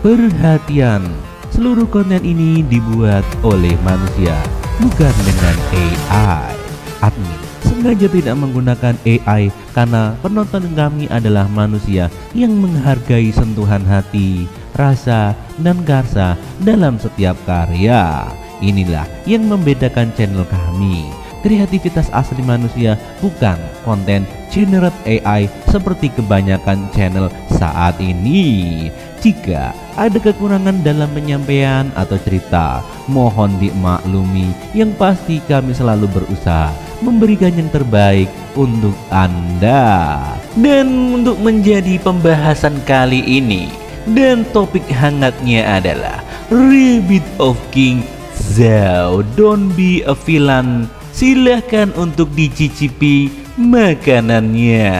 Perhatian, seluruh konten ini dibuat oleh manusia, bukan dengan AI. Admin sengaja tidak menggunakan AI karena penonton kami adalah manusia yang menghargai sentuhan hati, rasa, dan karsa dalam setiap karya. Inilah yang membedakan channel kami. Kreativitas asli manusia, bukan konten generate AI seperti kebanyakan channel saat ini. Jika ada kekurangan dalam penyampaian atau cerita, mohon dimaklumi. Yang pasti kami selalu berusaha memberikan yang terbaik untuk Anda. Dan untuk menjadi pembahasan kali ini, dan topik hangatnya adalah Rabbit of King Zhao Don't Be a Villain. Silahkan untuk dicicipi makanannya.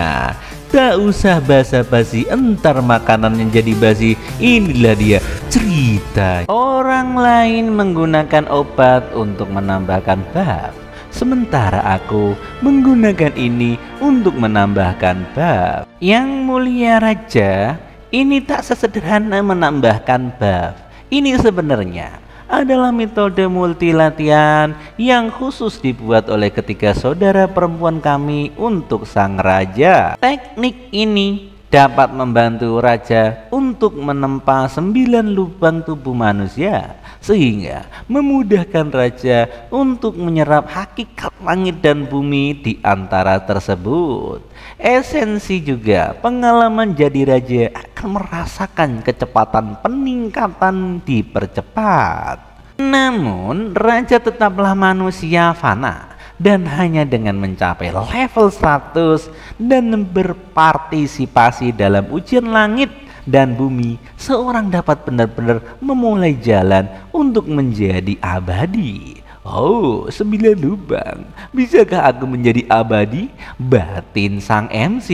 Tak usah basa-basi, entar makanannya jadi basi. Inilah dia cerita. Orang lain menggunakan obat untuk menambahkan buff, sementara aku menggunakan ini untuk menambahkan buff. Yang mulia raja, ini tak sesederhana menambahkan buff. Ini sebenarnya adalah metode multi latihan yang khusus dibuat oleh ketiga saudara perempuan kami untuk sang raja. Teknik ini dapat membantu raja untuk menempa 9 lubang tubuh manusia, sehingga memudahkan raja untuk menyerap hakikat langit dan bumi di antara tersebut. Esensi juga pengalaman jadi raja akan merasakan kecepatan peningkatan dipercepat. Namun raja tetaplah manusia fana, dan hanya dengan mencapai level 100 dan berpartisipasi dalam ujian langit dan bumi, seorang dapat benar-benar memulai jalan untuk menjadi abadi. Oh, 9 lubang. Bisakah aku menjadi abadi? Batin sang MC.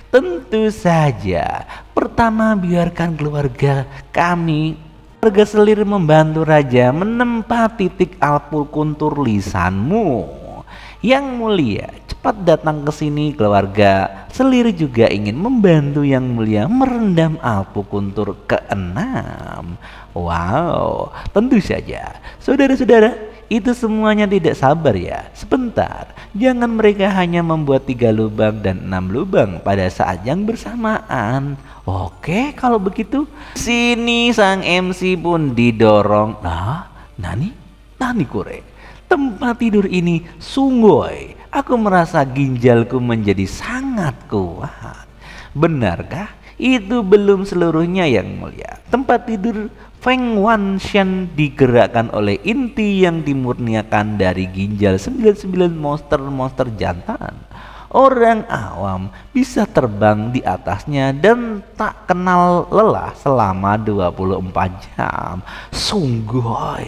Tentu saja. Pertama, biarkan keluarga kami, keluarga selir, membantu raja menempa titik alpukuntur lisanmu. Yang mulia, cepat datang ke sini. Keluarga selir juga ingin membantu yang mulia merendam alpukuntur ke-6. Wow, tentu saja. Saudara-saudara, itu semuanya tidak sabar ya. Sebentar, jangan mereka hanya membuat 3 lubang dan 6 lubang pada saat yang bersamaan. Oke, kalau begitu sini sang MC pun didorong. Nah, nani kure. Tempat tidur ini sungguh, aku merasa ginjalku menjadi sangat kuat. Benarkah? Itu belum seluruhnya yang mulia. Tempat tidur Feng Wanshan digerakkan oleh inti yang dimurniakan dari ginjal 99 monster-monster jantan. Orang awam bisa terbang di atasnya dan tak kenal lelah selama 24 jam. Sungguh,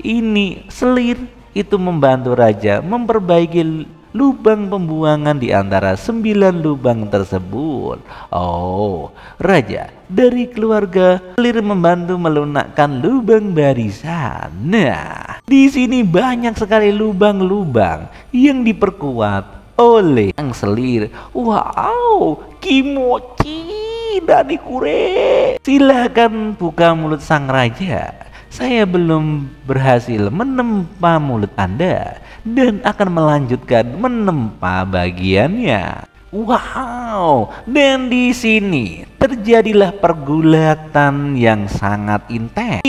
ini selir itu membantu raja memperbaiki lubang pembuangan di antara 9 lubang tersebut. Oh, raja dari keluarga selir membantu melunakkan lubang barisan. Nah, di sini banyak sekali lubang-lubang yang diperkuat oleh sang selir. Wow, kimochi dari kure. Silakan buka mulut sang raja. Saya belum berhasil menempa mulut Anda dan akan melanjutkan menempa bagiannya. Wow, dan di sini terjadilah pergulatan yang sangat intens.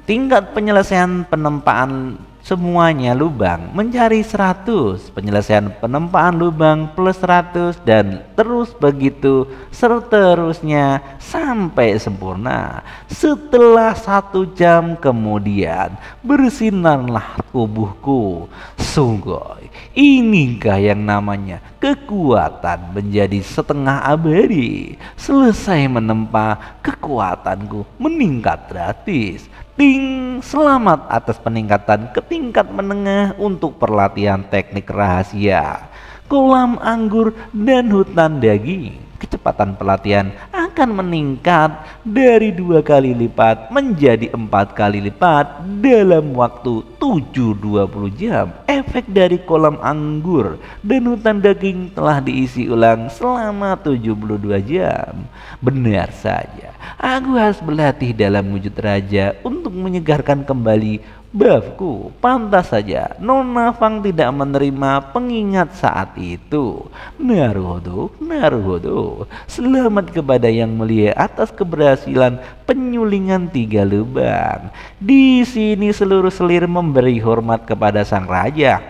Tingkat penyelesaian penempaan semuanya lubang mencari 100, penyelesaian penempaan lubang plus 100, dan terus begitu seterusnya sampai sempurna. Setelah 1 jam kemudian bersinarlah tubuhku. Sungguh, inikah yang namanya kekuatan menjadi setengah abadi. Selesai menempa, kekuatanku meningkat gratis. Ting, selamat atas peningkatan ke tingkat menengah untuk perlatihan teknik rahasia, kolam anggur dan hutan daging. kecepatan pelatihan akan meningkat dari 2 kali lipat menjadi 4 kali lipat dalam waktu 7-20 jam. Efek dari kolam anggur dan hutan daging telah diisi ulang selama 72 jam. Benar saja, aku harus berlatih dalam wujud raja untuk menyegarkan kembali buffku. Pantas saja Nona Fang tidak menerima pengingat saat itu. Naruhodo, Naruhodo. Selamat kepada yang mulia atas keberhasilan penyulingan 3 lubang. Di sini seluruh selir memberi hormat kepada sang raja.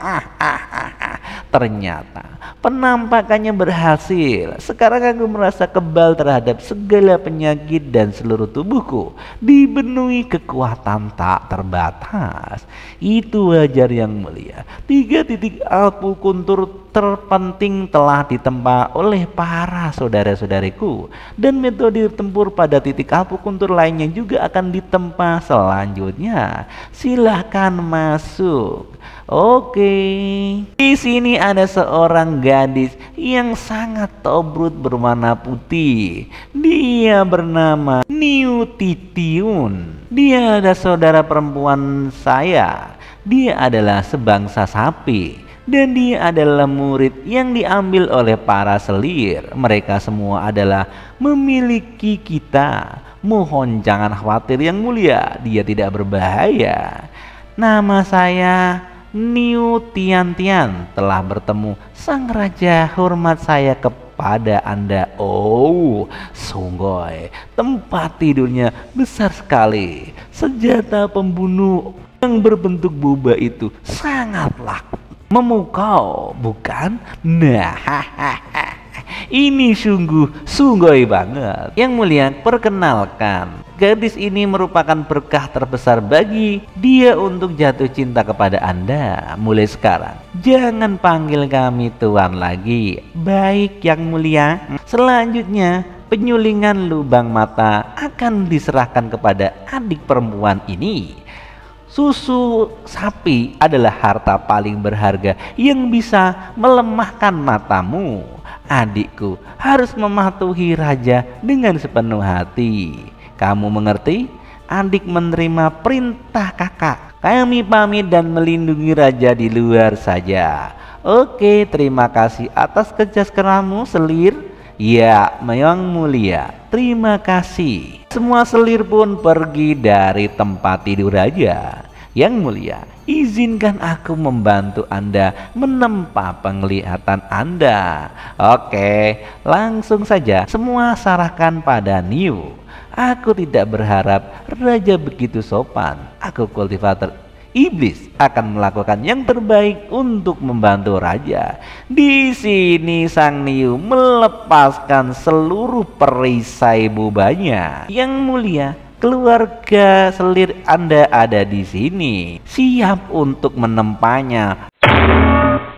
Ternyata penampakannya berhasil. Sekarang aku merasa kebal terhadap segala penyakit dan seluruh tubuhku dipenuhi kekuatan tak terbatas. Itu wajar yang mulia. 3 titik akupuntur terpenting telah ditempa oleh para saudara-saudariku, dan metode tempur pada titik akupuntur lainnya juga akan ditempa selanjutnya. Silahkan masuk. Oke, di sini ada seorang gadis yang sangat tobrut berwarna putih. Dia bernama Niu Titiun. Dia ada saudara perempuan saya. Dia adalah sebangsa sapi, dan dia adalah murid yang diambil oleh para selir. Mereka semua adalah memiliki kita. Mohon jangan khawatir yang mulia, dia tidak berbahaya. Nama saya Niu Tian. Telah bertemu sang raja, hormat saya kepada Anda. Oh, sungguh tempat tidurnya besar sekali. Senjata pembunuh yang berbentuk boba itu sangatlah memukau, bukan? Nah, ini sungguh banget. Yang mulia, perkenalkan, gadis ini merupakan berkah terbesar bagi dia untuk jatuh cinta kepada Anda. Mulai sekarang, jangan panggil kami tuan lagi. Baik yang mulia. Selanjutnya, penyulingan lubang mata akan diserahkan kepada adik perempuan ini. Susu sapi adalah harta paling berharga yang bisa melemahkan matamu. Adikku harus mematuhi raja dengan sepenuh hati. Kamu mengerti? Adik menerima perintah kakak. Kami pamit dan melindungi raja di luar saja. Oke, terima kasih atas kerja kerasmu, selir. Ya, yang mulia, terima kasih. Semua selir pun pergi dari tempat tidur raja. Yang mulia, izinkan aku membantu Anda menempa penglihatan Anda. Oke, langsung saja semua sarahkan pada Niu. Aku tidak berharap raja begitu sopan. Aku kultivator iblis akan melakukan yang terbaik untuk membantu raja. Di sini sang Niu melepaskan seluruh perisai bobanya. Yang mulia, keluarga selir Anda ada di sini, siap untuk menempanya.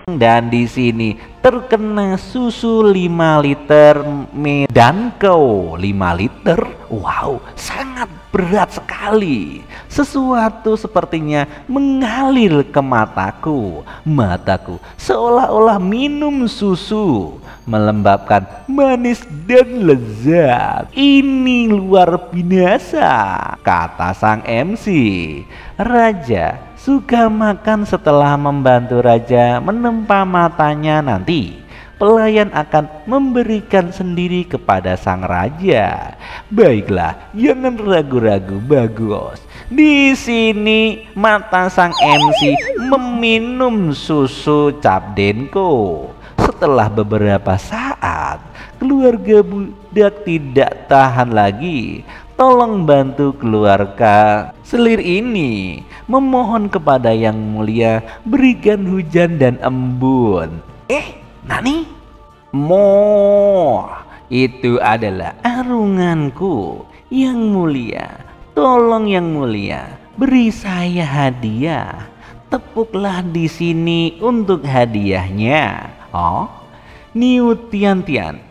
Dan di sini terkena susu 5 liter Medanko 5 liter. Wow, sangat berat sekali. Sesuatu sepertinya mengalir ke mataku. Mataku seolah-olah minum susu, melembabkan, manis dan lezat. Ini luar biasa, kata sang MC. Raja suka makan. Setelah membantu raja menempa matanya, nanti pelayan akan memberikan sendiri kepada sang raja. Baiklah, jangan ragu-ragu. Bagus. Di sini mata sang MC meminum susu Capdenko. Setelah beberapa saat, keluarga budak tidak tahan lagi. Tolong bantu keluarga selir ini. Memohon kepada yang mulia, berikan hujan dan embun. Nani? Itu adalah arunganku. Yang mulia, tolong yang mulia, beri saya hadiah. Tepuklah di sini untuk hadiahnya. Oh, Niu Tian,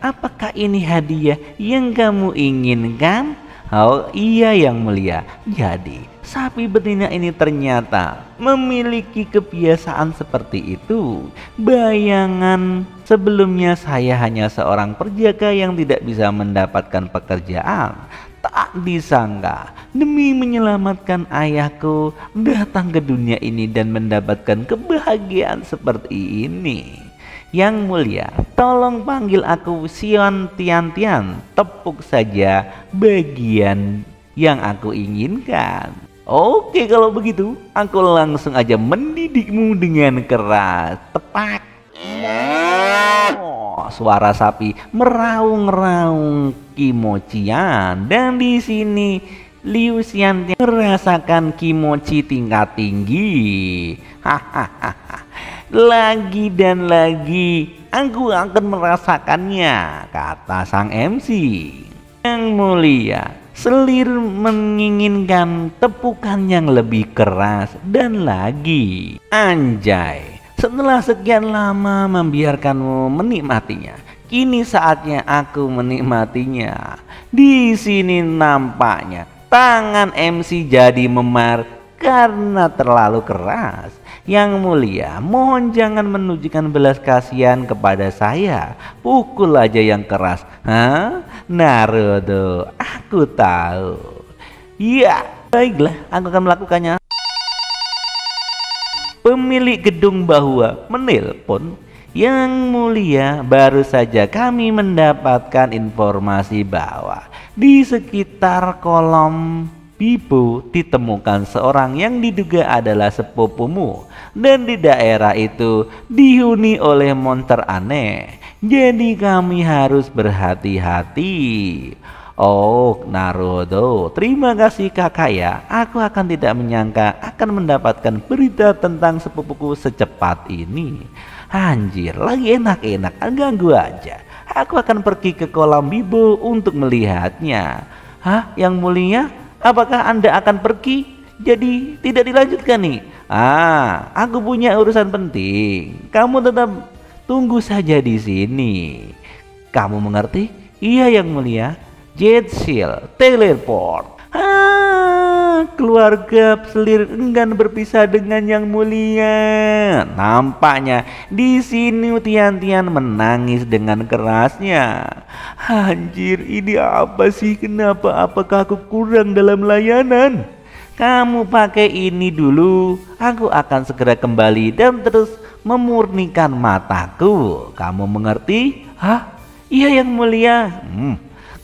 apakah ini hadiah yang kamu inginkan? Oh iya Yang Mulia, jadi sapi betina ini ternyata memiliki kebiasaan seperti itu. Bayangan sebelumnya saya hanya seorang perjaka yang tidak bisa mendapatkan pekerjaan. Tak disangka demi menyelamatkan ayahku datang ke dunia ini dan mendapatkan kebahagiaan seperti ini. Yang Mulia, tolong panggil aku Sion Tian Tian. Tepuk saja bagian yang aku inginkan. Oke, kalau begitu aku langsung aja mendidikmu dengan keras. Tepak. Oh, suara sapi meraung-raung kimochian, dan di sini Liu Xian merasakan kimochi tingkat tinggi. Hahaha. Lagi dan lagi aku akan merasakannya, kata sang MC. Yang Mulia, selir menginginkan tepukan yang lebih keras dan lagi. Anjay, setelah sekian lama membiarkanmu menikmatinya, kini saatnya aku menikmatinya. Di sini nampaknya tangan MC jadi memar karena terlalu keras. Yang Mulia, mohon jangan menunjukkan belas kasihan kepada saya. Pukul aja yang keras. Hah? Naruto, aku tahu. Ya, baiklah, aku akan melakukannya. Pemilik gedung bahwa menelpon. Yang Mulia, baru saja kami mendapatkan informasi bahwa di sekitar kolom Bibo ditemukan seorang yang diduga adalah sepupumu, dan di daerah itu dihuni oleh monster aneh. Jadi kami harus berhati-hati. Oh Naruto, terima kasih kakak ya. Aku akan tidak menyangka akan mendapatkan berita tentang sepupuku secepat ini. Anjir, lagi enak-enak, ganggu aja. Aku akan pergi ke kolam Bibo untuk melihatnya. Hah, Yang Mulia? Apakah Anda akan pergi? Jadi tidak dilanjutkan nih? Aku punya urusan penting. Kamu tetap tunggu saja di sini. Kamu mengerti? Iya Yang Mulia. Jet Shield teleport. Keluarga selir enggan berpisah dengan Yang Mulia. Nampaknya di sini Tian-Tian menangis dengan kerasnya. Anjir, ini apa sih? Kenapa? Apakah aku kurang dalam layanan? Kamu pakai ini dulu. Aku akan segera kembali dan terus memurnikan mataku. Kamu mengerti? Hah? Iya Yang Mulia.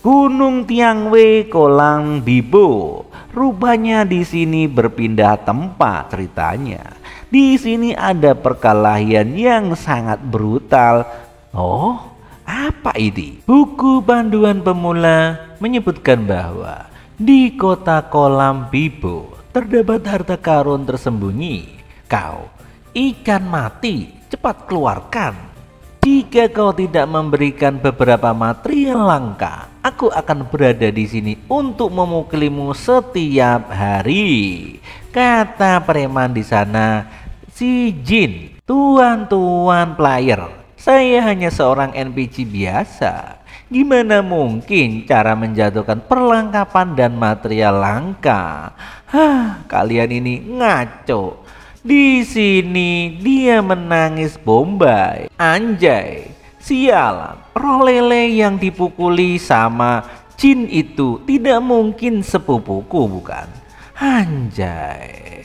Gunung Tiangwei, kolam Bibo. Rupanya di sini berpindah tempat ceritanya. Di sini ada perkelahian yang sangat brutal. Oh, apa ini? Buku panduan pemula menyebutkan bahwa di kota kolam Bibo terdapat harta karun tersembunyi. Kau, ikan mati, cepat keluarkan. Jika kau tidak memberikan beberapa material langka, aku akan berada di sini untuk memukulimu setiap hari, kata preman di sana. Si Jin, tuan player, saya hanya seorang NPC biasa. Gimana mungkin cara menjatuhkan perlengkapan dan material langka? Kalian ini ngaco. Di sini dia menangis bombay. Anjay, sialan. Roh lele yang dipukuli sama Jin itu tidak mungkin sepupuku, bukan? Anjay,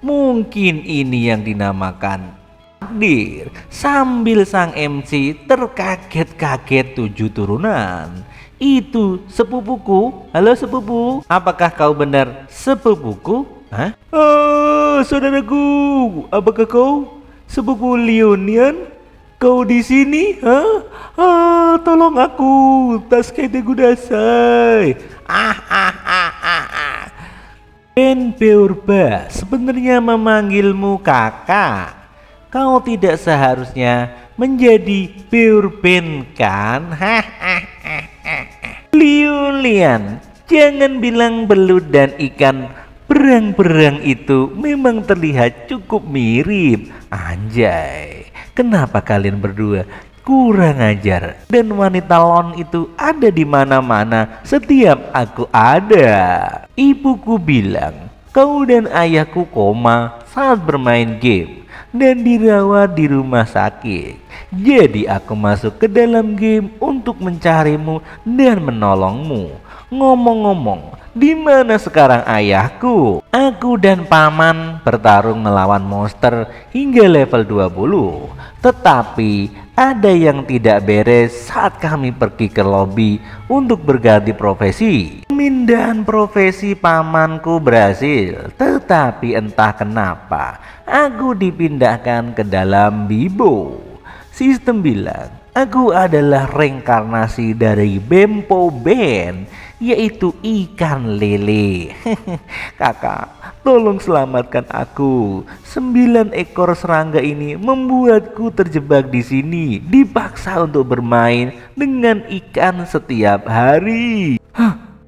mungkin ini yang dinamakan takdir. Sambil sang MC terkaget-kaget 7 turunan. Itu sepupuku. Halo sepupu, apakah kau benar sepupuku? Hah? Oh, saudaraku, apakah kau sepupu Leonian? Kau di sini? Hah? Tolong aku, Tasukete kudasai. Ben Beurba sebenarnya memanggilmu kakak. Kau tidak seharusnya menjadi Beurben kan? Liulian, jangan bilang belut dan ikan berang-berang itu memang terlihat cukup mirip. Anjay, kenapa kalian berdua Kurang ajar. Dan wanita lon itu ada di mana-mana setiap aku ada. Ibuku bilang, kau dan ayahku koma saat bermain game dan dirawat di rumah sakit. Jadi aku masuk ke dalam game untuk mencarimu dan menolongmu. Ngomong-ngomong, di mana sekarang ayahku? Aku dan paman bertarung melawan monster hingga level 20. Tetapi ada yang tidak beres saat kami pergi ke lobi untuk berganti profesi. Pemindahan profesi pamanku berhasil, tetapi entah kenapa aku dipindahkan ke dalam Bibo. Sistem bilang aku adalah reinkarnasi dari Bempo Ben, yaitu ikan lele. Kakak, tolong selamatkan aku. 9 ekor serangga ini membuatku terjebak di sini, dipaksa untuk bermain dengan ikan setiap hari.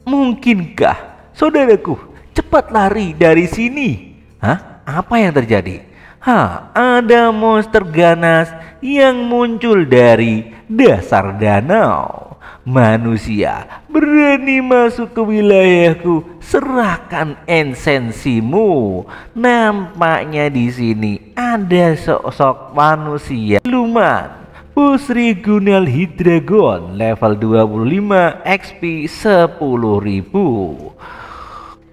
Mungkinkah saudaraku cepat lari dari sini? Apa yang terjadi? Ada monster ganas yang muncul dari dasar danau. Manusia berani masuk ke wilayahku, serahkan esensimu. Nampaknya di sini ada sosok manusia siluman. Bos Regional Hydreigon level 25 XP 10.000.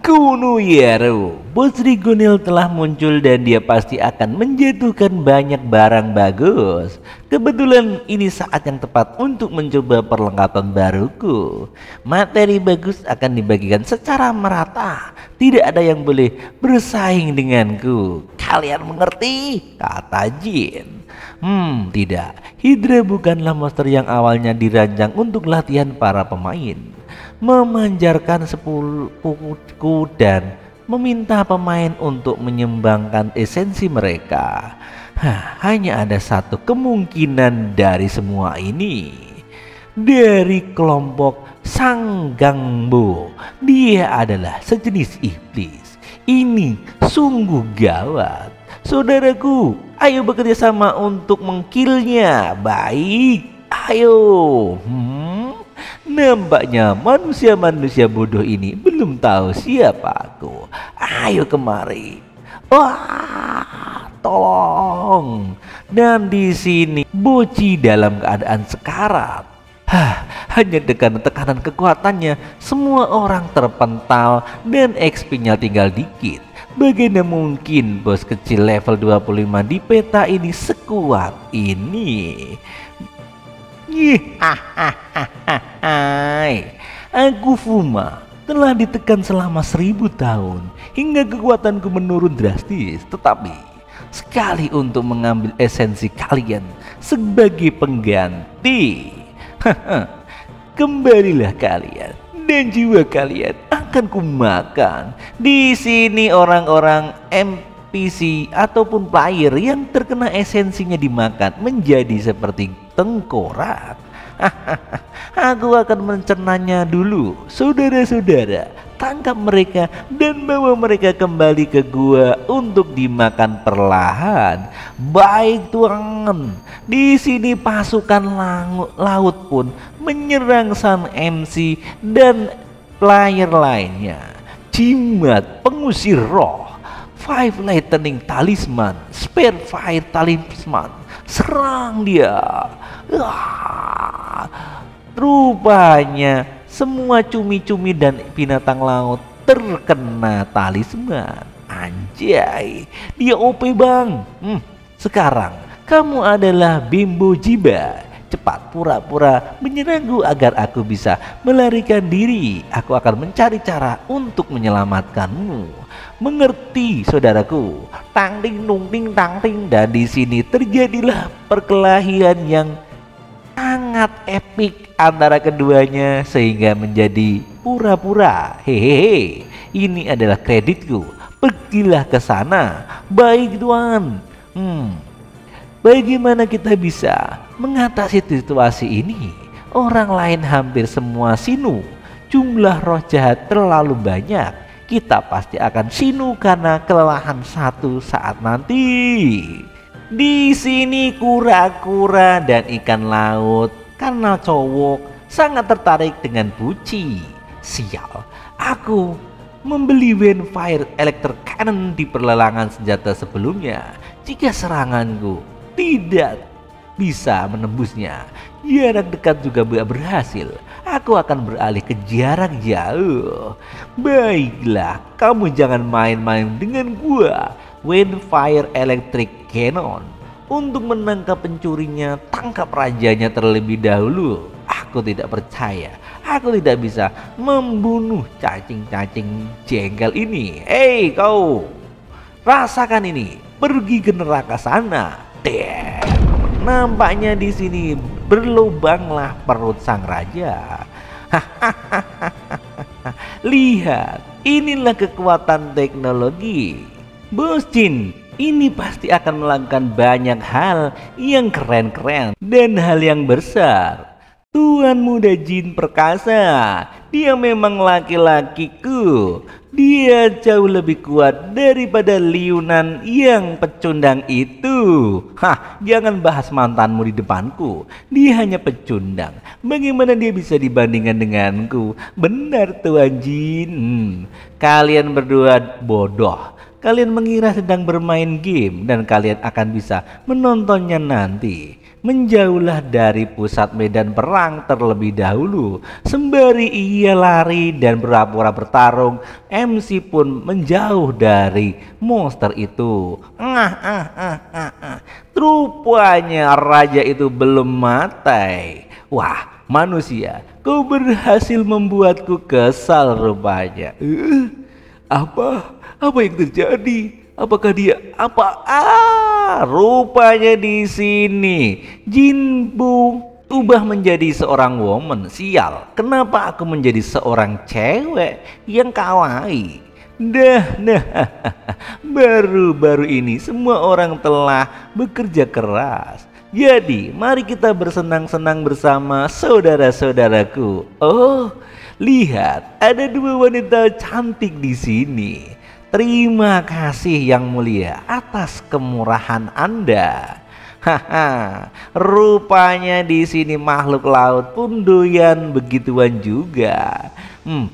Kuno Yero, bos Regional telah muncul dan dia pasti akan menjatuhkan banyak barang bagus. Kebetulan ini saat yang tepat untuk mencoba perlengkapan baruku. Materi bagus akan dibagikan secara merata. Tidak ada yang boleh bersaing denganku. Kalian mengerti? Kata Jin. Tidak. Hydra bukanlah monster yang awalnya dirancang untuk latihan para pemain. Memanjarkan 10 pukuku dan meminta pemain untuk menyumbangkan esensi mereka. Hanya ada satu kemungkinan dari semua ini. Dari kelompok Sanggangbo. Dia adalah sejenis iblis. Ini sungguh gawat. Saudaraku, ayo bekerja sama untuk mengkillnya. Baik, ayo. Nampaknya manusia-manusia bodoh ini belum tahu siapa aku. Ayo kemari. Wah, tolong. Dan di sini Boci dalam keadaan sekarat. Hanya dengan tekanan kekuatannya semua orang terpental dan XP-nya tinggal dikit. Bagaimana mungkin bos kecil level 25 di peta ini sekuat ini? Aku Fuma telah ditekan selama 1000 tahun hingga kekuatanku menurun drastis. Tetapi sekali untuk mengambil esensi kalian sebagai pengganti, kembalilah kalian dan jiwa kalian akan kumakan. Di sini orang-orang NPC ataupun player yang terkena esensinya dimakan menjadi seperti tengkorak. Aku akan mencernanya dulu. Saudara-saudara, tangkap mereka dan bawa mereka kembali ke gua untuk dimakan perlahan. Baik tuan. Di sini pasukan laut pun menyerang sang MC dan player lainnya. Jimat pengusir roh, 5 lightning talisman, spare fire talisman. Serang dia. Rupanya semua cumi-cumi dan binatang laut terkena talisman. Anjay, dia OP bang. Sekarang kamu adalah Bimbo Jiba. Cepat pura-pura menyerangku agar aku bisa melarikan diri. Aku akan mencari cara untuk menyelamatkanmu. Mengerti saudaraku? Tang ting nung ting tang ting. Dan di sini terjadilah perkelahian yang sangat epik antara keduanya sehingga menjadi pura-pura. Hehehe, ini adalah kreditku. Pergilah ke sana. Baik tuan. Bagaimana kita bisa mengatasi situasi ini? Orang lain hampir semua sinu. Jumlah roh jahat terlalu banyak. Kita pasti akan sinu karena kelelahan satu saat nanti. Di sini kura-kura dan ikan laut karena cowok sangat tertarik dengan Puci. Sial, aku membeli Windfire Electric Cannon di perlelangan senjata sebelumnya. Jika seranganku tidak bisa menembusnya, jarak dekat juga berhasil. Aku akan beralih ke jarak jauh. Baiklah, kamu jangan main-main dengan gua. Windfire Electric Cannon. Untuk menangkap pencurinya, tangkap rajanya terlebih dahulu. Aku tidak percaya. Aku tidak bisa membunuh cacing-cacing jengkel ini. Hei kau, rasakan ini. Pergi ke neraka sana. Damn. Nampaknya di sini berlubanglah perut sang raja. Lihat, inilah kekuatan teknologi. Bos Jin, ini pasti akan melakukan banyak hal yang keren-keren dan hal yang besar. Tuan muda Jin perkasa, dia memang laki-lakiku. Dia jauh lebih kuat daripada Liunan yang pecundang itu. Jangan bahas mantanmu di depanku. Dia hanya pecundang. Bagaimana dia bisa dibandingkan denganku? Benar Tuan Jin. Kalian berdua bodoh. Kalian mengira sedang bermain game dan kalian akan bisa menontonnya nanti. Menjauhlah dari pusat medan perang terlebih dahulu. Sembari ia lari dan berpura-pura bertarung, MC pun menjauh dari monster itu. Rupanya raja itu belum mati. Wah, manusia, kau berhasil membuatku kesal rupanya. Apa yang terjadi? Apakah dia rupanya di sini Jinbu ubah menjadi seorang woman. Sial, kenapa aku menjadi seorang cewek yang kawaii? Baru-baru ini semua orang telah bekerja keras. Jadi mari kita bersenang-senang bersama saudara-saudaraku. Oh, lihat, ada dua wanita cantik di sini. Terima kasih yang mulia atas kemurahan Anda. Rupanya di sini makhluk laut pun doyan begituan juga.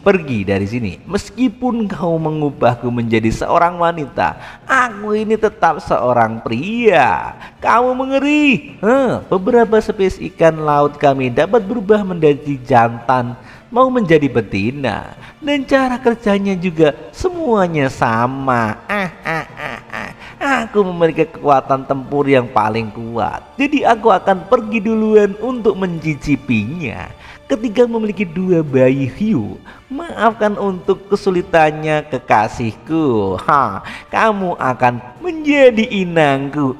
Pergi dari sini. Meskipun kau mengubahku menjadi seorang wanita, aku ini tetap seorang pria. Kamu mengeri. Beberapa spesies ikan laut kami dapat berubah menjadi jantan, mau menjadi betina, dan cara kerjanya juga semuanya sama. Aku memiliki kekuatan tempur yang paling kuat, jadi aku akan pergi duluan untuk mencicipinya. Ketika memiliki dua bayi hiu, maafkan untuk kesulitannya kekasihku. Kamu akan menjadi inangku.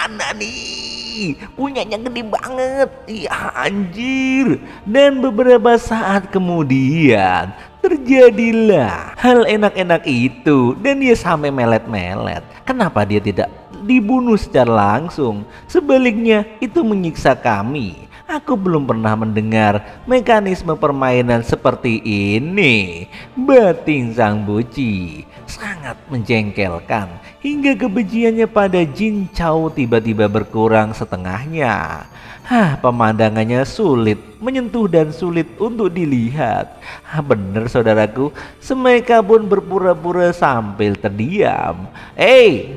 Nani, punyanya gede banget. Iya anjir. Dan beberapa saat kemudian terjadilah hal enak-enak itu, dan dia sampai melet-melet. Kenapa dia tidak dibunuh secara langsung? Sebaliknya itu menyiksa kami. Aku belum pernah mendengar mekanisme permainan seperti ini. Batin sang Buci sangat menjengkelkan, hingga kebenciannya pada Jin Chao tiba-tiba berkurang setengahnya. Pemandangannya sulit menyentuh dan sulit untuk dilihat. Bener saudaraku, mereka pun berpura-pura sambil terdiam.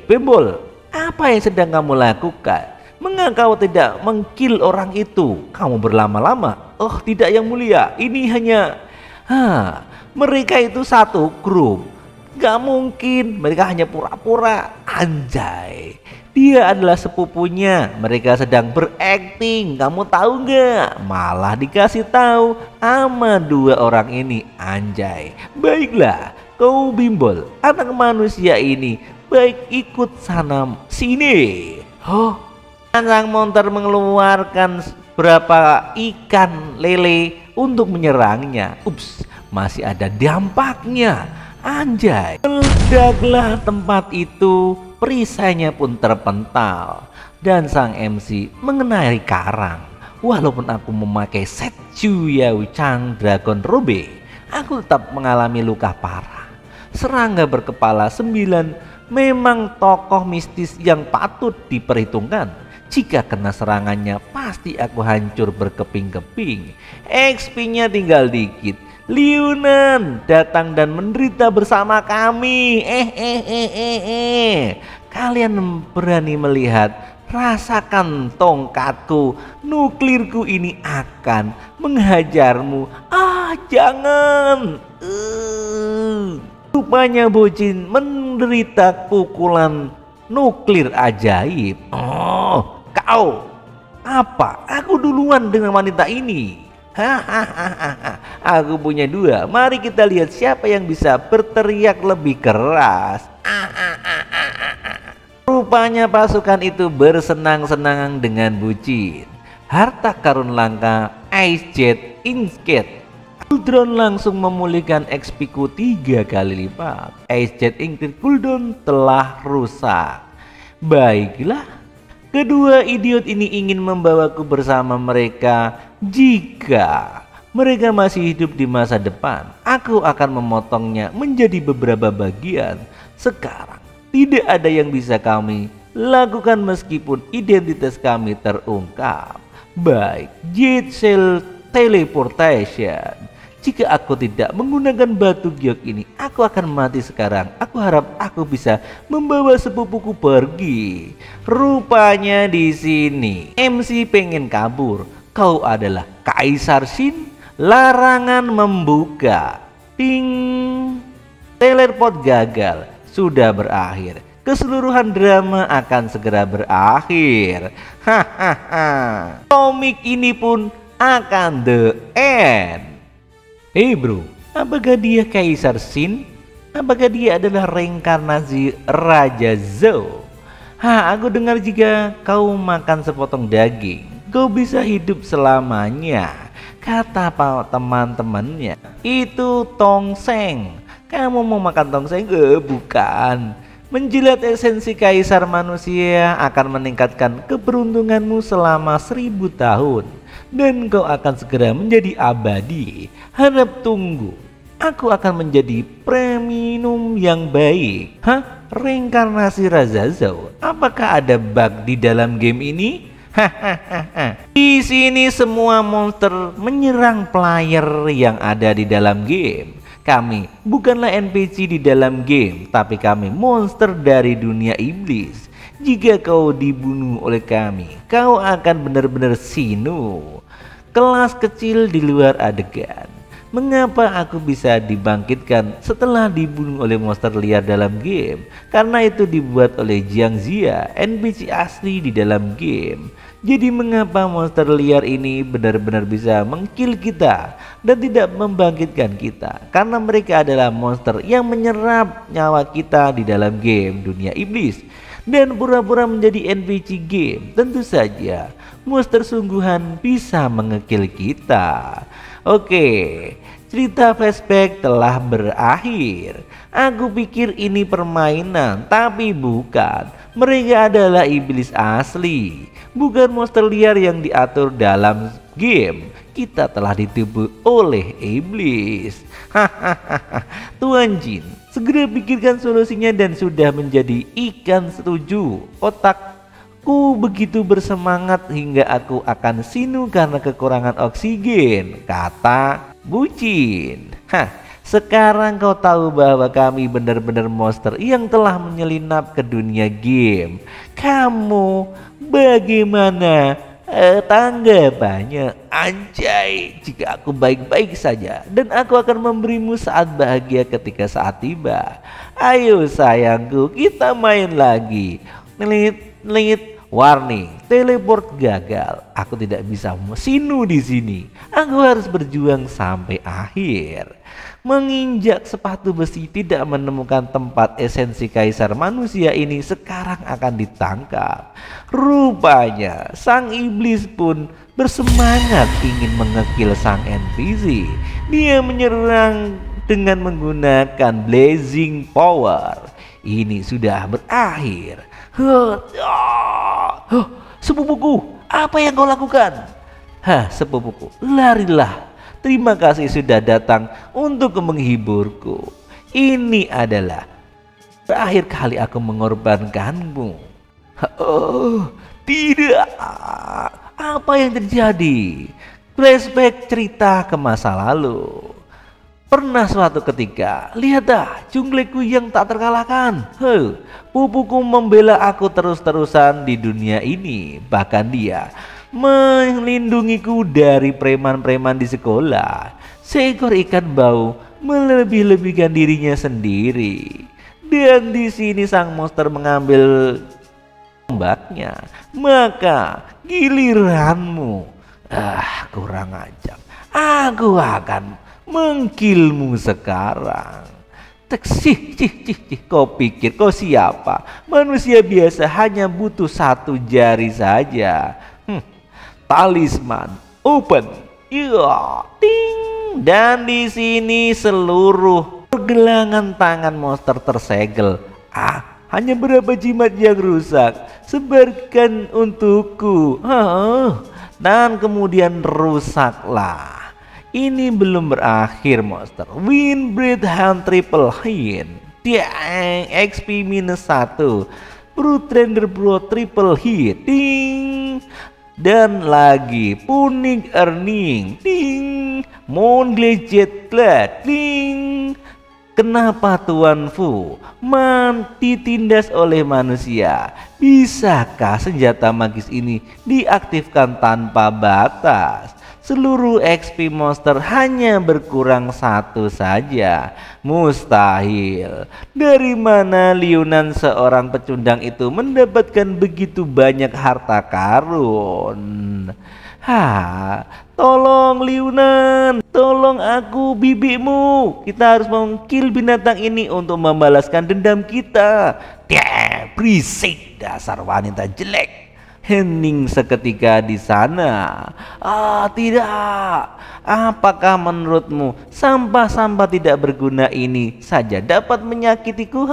Bimbol, apa yang sedang kamu lakukan? Mengapa kau tidak mengkill orang itu? Kamu berlama-lama. Oh tidak yang mulia, ini hanya mereka itu satu grup. Gak mungkin, mereka hanya pura-pura. Anjay, dia adalah sepupunya. Mereka sedang berakting. Kamu tahu gak? Malah dikasih tahu sama dua orang ini. Anjay, baiklah kau Bimbol, anak manusia ini, baik ikut sana sini. Sang monster mengeluarkan berapa ikan lele untuk menyerangnya. Ups, masih ada dampaknya. Anjay, meledaklah tempat itu. Perisainya pun terpental dan sang MC mengenai karang. Walaupun aku memakai set Chu Yao Chang Dragon Robe, aku tetap mengalami luka parah. Serangga berkepala 9 memang tokoh mistis yang patut diperhitungkan. Jika kena serangannya pasti aku hancur berkeping-keping. XP-nya tinggal dikit. Liunan datang dan menderita bersama kami. Kalian berani melihat? Rasakan tongkatku, nuklirku ini akan menghajarmu. Jangan. Rupanya bocin menderita pukulan nuklir ajaib. Kau apa? Aku duluan dengan wanita ini. Aku punya dua. Mari kita lihat siapa yang bisa berteriak lebih keras. Rupanya pasukan itu bersenang-senang dengan bucin. Harta karun langka, Ice Jet Inkjet. Cooldown langsung memulihkan XP ku 3 kali lipat. Ice Jet Inkjet cooldown telah rusak. Baiklah, kedua idiot ini ingin membawaku bersama mereka. Jika mereka masih hidup di masa depan, aku akan memotongnya menjadi beberapa bagian. Sekarang tidak ada yang bisa kami lakukan meskipun identitas kami terungkap. Baik, Jet Cell Teleportation. Jika aku tidak menggunakan batu giok ini, aku akan mati sekarang. Aku harap aku bisa membawa sepupuku pergi. Rupanya di sini MC pengen kabur. Kau adalah Kaisar Sin. Larangan membuka. Ting. Teleport gagal. Sudah berakhir. Keseluruhan drama akan segera berakhir. Komik ini pun akan the end. Hey bro, apakah dia Kaisar Sin? Apakah dia adalah reinkarnasi Raja Zou? Aku dengar jika kau makan sepotong daging, kau bisa hidup selamanya. Kata teman-temannya, itu tongseng. Kamu mau makan tongseng? Bukan. Menjilat esensi kaisar manusia akan meningkatkan keberuntunganmu selama 1000 tahun. Dan kau akan segera menjadi abadi. Harap tunggu. Aku akan menjadi premium yang baik. Reinkarnasi Raja Zou. Apakah ada bug di dalam game ini? Di sini semua monster menyerang player yang ada di dalam game. Kami bukanlah NPC di dalam game, tapi kami monster dari dunia iblis. Jika kau dibunuh oleh kami, kau akan benar-benar sinu. Kelas kecil di luar adegan. Mengapa aku bisa dibangkitkan setelah dibunuh oleh monster liar dalam game? Karena itu dibuat oleh Jiang Zia, NPC asli di dalam game. Jadi mengapa monster liar ini benar-benar bisa mengkill kita dan tidak membangkitkan kita? Karena mereka adalah monster yang menyerap nyawa kita di dalam game dunia iblis dan pura-pura menjadi NPC game. Tentu saja monster sungguhan bisa mengekill kita. Oke, cerita flashback telah berakhir. Aku pikir ini permainan, tapi bukan. Mereka adalah iblis asli, bukan monster liar yang diatur dalam game. Kita telah ditipu oleh iblis. Tuan Jin, segera pikirkan solusinya dan sudah menjadi ikan setuju. Otakku begitu bersemangat hingga aku akan sinu karena kekurangan oksigen, kata bucin. Sekarang kau tahu bahwa kami benar-benar monster yang telah menyelinap ke dunia game. Kamu bagaimana tanggapannya? Anjay, jika aku baik-baik saja dan aku akan memberimu saat bahagia ketika saat tiba. Ayo sayangku, kita main lagi. Nelit, warning, teleport gagal. Aku tidak bisa sinu di sini. Aku harus berjuang sampai akhir. Menginjak sepatu besi tidak menemukan tempat esensi kaisar manusia ini sekarang akan ditangkap. Rupanya sang iblis pun bersemangat ingin mengekil sang NPC. Dia menyerang dengan menggunakan blazing power. Ini sudah berakhir. Sepupuku, apa yang kau lakukan? Sepupuku, larilah. Terima kasih sudah datang untuk menghiburku. Ini adalah Terakhir kali aku mengorbankanmu. Oh, tidak. Apa yang terjadi? Flashback cerita ke masa lalu. Pernah suatu ketika, lihat dah jungleku yang tak terkalahkan. Pupuku membela aku terus-terusan di dunia ini. Bahkan dia melindungiku dari preman-preman di sekolah. Seekor ikan bau melebih-lebihkan dirinya sendiri. Dan di sini sang monster mengambil tombaknya. Maka giliranmu. Kurang ajar. Aku akan mengkilmu sekarang. Kau pikir kau siapa? Manusia biasa hanya butuh satu jari saja. Talisman open. Ting. Dan di sini seluruh pergelangan tangan monster tersegel. Hanya berapa jimat yang rusak? Sebarkan untukku. Dan kemudian rusaklah. Ini belum berakhir monster. Windbreed Hand Triple Hit. XP -1. Brute Render Bro Triple Hit. Ding. Dan lagi Punic Earning. Ding. Moonglade Jet Glad. Ding. Kenapa Tuan Fu ditindas oleh manusia? Bisakah senjata magis ini diaktifkan tanpa batas? Seluruh XP monster hanya berkurang 1 saja. Mustahil. Dari mana Liunan seorang pecundang itu mendapatkan begitu banyak harta karun? Tolong Liunan, tolong aku bibimu. Kita harus mengkill binatang ini untuk membalaskan dendam kita. Berisik dasar wanita jelek. Hening seketika di sana. Tidak. Apakah menurutmu sampah-sampah tidak berguna ini saja dapat menyakitiku?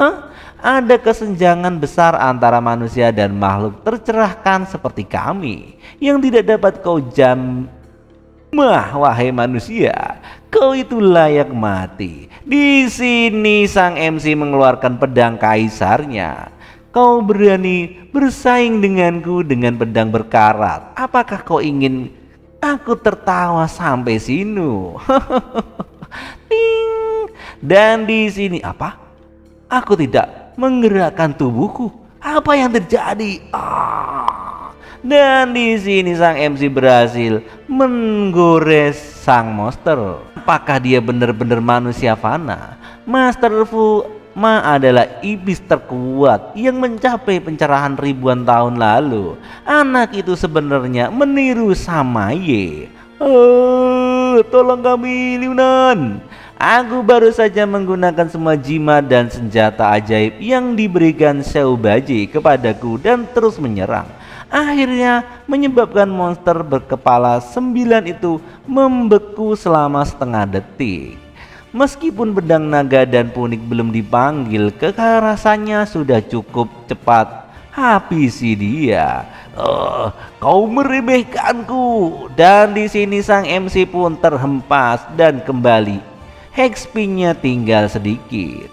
Ada kesenjangan besar antara manusia dan makhluk tercerahkan seperti kami yang tidak dapat kau jamah, wahai manusia. Kau itu layak mati. Di sini sang MC mengeluarkan pedang kaisarnya. Kau berani bersaing denganku dengan pedang berkarat. Apakah kau ingin aku tertawa sampai sini? Ting. Dan di sini apa? Aku tidak menggerakkan tubuhku. Apa yang terjadi? Dan di sini sang MC berhasil menggores sang monster. Apakah dia benar-benar manusia fana? Master Fu adalah iblis terkuat yang mencapai pencerahan ribuan tahun lalu. Anak itu sebenarnya meniru Samaye. Tolong kami Liunan. Aku baru saja menggunakan semua jimat dan senjata ajaib yang diberikan Seubaji kepadaku dan terus menyerang. Akhirnya menyebabkan monster berkepala 9 itu membeku selama setengah detik. Meskipun pedang naga dan punik belum dipanggil, kekerasannya sudah cukup cepat habisi dia. Kau meremehkanku. Dan di sini sang MC pun terhempas dan kembali. XP-nya tinggal sedikit.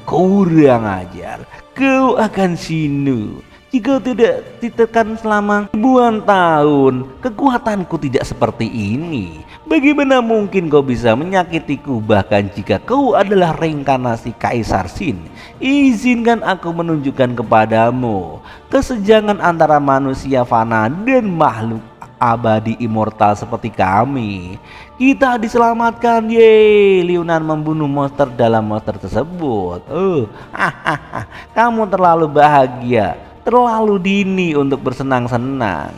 Kurang ajar. Kau akan sinu. Jika tidak ditekan selama ribuan tahun, kekuatanku tidak seperti ini. Bagaimana mungkin kau bisa menyakitiku bahkan jika kau adalah reinkarnasi Kaisar Sin? Izinkan aku menunjukkan kepadamu kesenjangan antara manusia fana dan makhluk abadi immortal seperti kami. Kita diselamatkan, ye! Liunan membunuh monster dalam monster tersebut. Kamu terlalu bahagia, terlalu dini untuk bersenang-senang.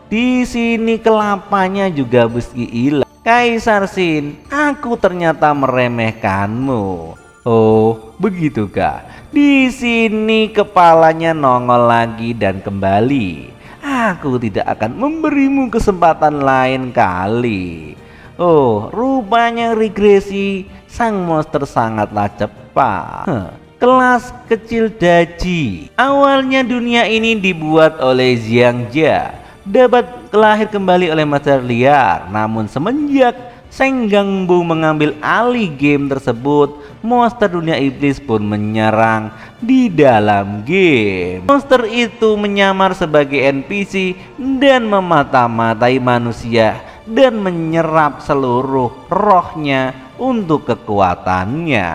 Di sini kelapanya juga meski hilang. Kaisar Sin, aku ternyata meremehkanmu. Oh, begitukah? Di sini kepalanya nongol lagi dan kembali. Aku tidak akan memberimu kesempatan lain kali. Oh, rupanya regresi sang monster sangatlah cepat. Kelas kecil Daji. Awalnya dunia ini dibuat oleh Xiangjia, dapat lahir kembali oleh master liar. Namun semenjak Senggangbu mengambil alih game tersebut, monster dunia iblis pun menyerang di dalam game. Monster itu menyamar sebagai NPC dan memata-matai manusia dan menyerap seluruh rohnya untuk kekuatannya.